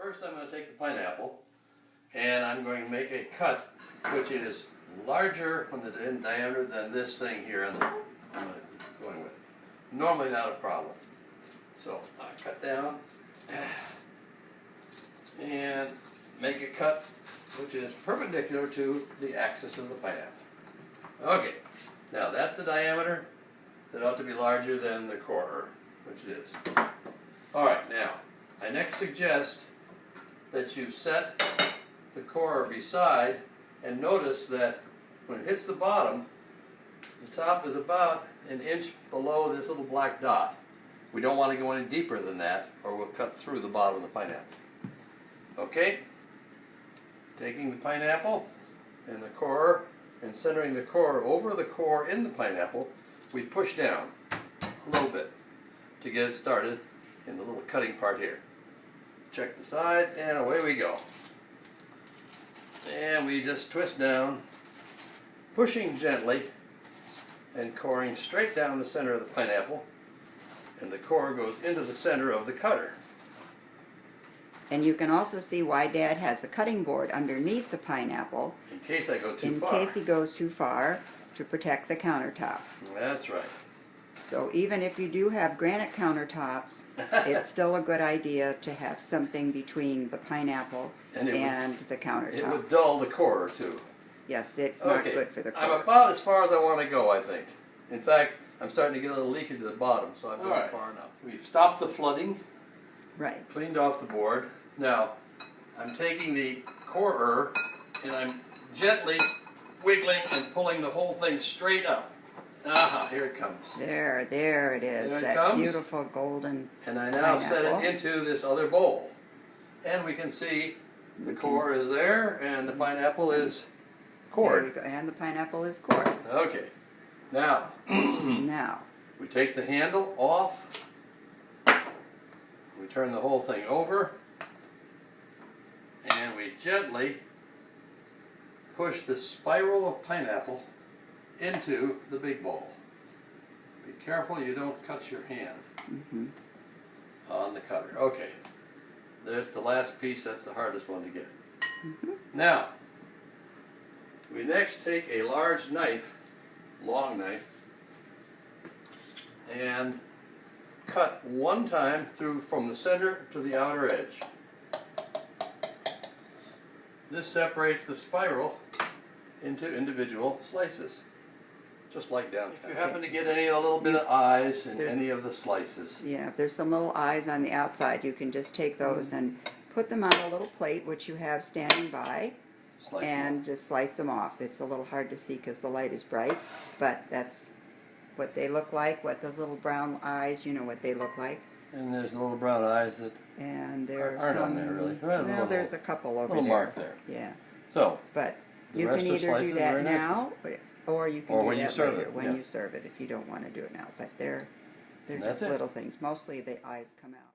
First I'm going to take the pineapple and I'm going to make a cut which is larger in diameter than this thing here I'm going with. Normally not a problem. So I cut down and make a cut which is perpendicular to the axis of the pineapple. Okay, now that's the diameter. That ought to be larger than the core, which it is. Alright, now, I next suggest that you set the core beside and notice that when it hits the bottom, the top is about an inch below this little black dot. We don't want to go any deeper than that or we'll cut through the bottom of the pineapple. Okay? Taking the pineapple and the core and centering the core over the core in the pineapple, we push down a little bit to get it started in the little cutting part here. Check the sides and away we go. And we just twist down, pushing gently and coring straight down the center of the pineapple, and the core goes into the center of the cutter. And you can also see why Dad has a cutting board underneath the pineapple. In case I go too far. In case he goes too far, to protect the countertop. That's right. So even if you do have granite countertops, it's still a good idea to have something between the pineapple and the countertop. It would dull the core too. Yes, it's not good for the core. I'm about as far as I want to go, I think. In fact, I'm starting to get a little leakage at the bottom, so I've gone far enough. We've stopped the flooding. Right. Cleaned off the board. Now, I'm taking the core and I'm gently wiggling and pulling the whole thing straight up. Aha, here it comes. There it is. There it that comes. Beautiful golden And I now pineapple. set it into this other bowl. And we can see the core is there and the pineapple is cored. There we go. And the pineapple is cored. Okay. Now, now we take the handle off. We turn the whole thing over. And we gently push the spiral of pineapple into the big bowl. Be careful you don't cut your hand on the cutter. Okay, there's the last piece. That's the hardest one to get. Now, we next take a large knife, long knife, and cut one time through from the center to the outer edge. This separates the spiral into individual slices, just like down. If you happen to get a little bit of eyes in any of the slices. Yeah, if there's some little eyes on the outside, you can just take those and put them on a little plate, which you have standing by, and just slice them off. It's a little hard to see because the light is bright, but that's what they look like, what those little brown eyes, you know what they look like. And there's little brown eyes that there's aren't some, on there really. Well, there's a couple over there. Little mark there. Yeah. So, but you can either do that now, or you can do that later when you serve it if you don't want to do it now. But they're just little things. Mostly the eyes come out.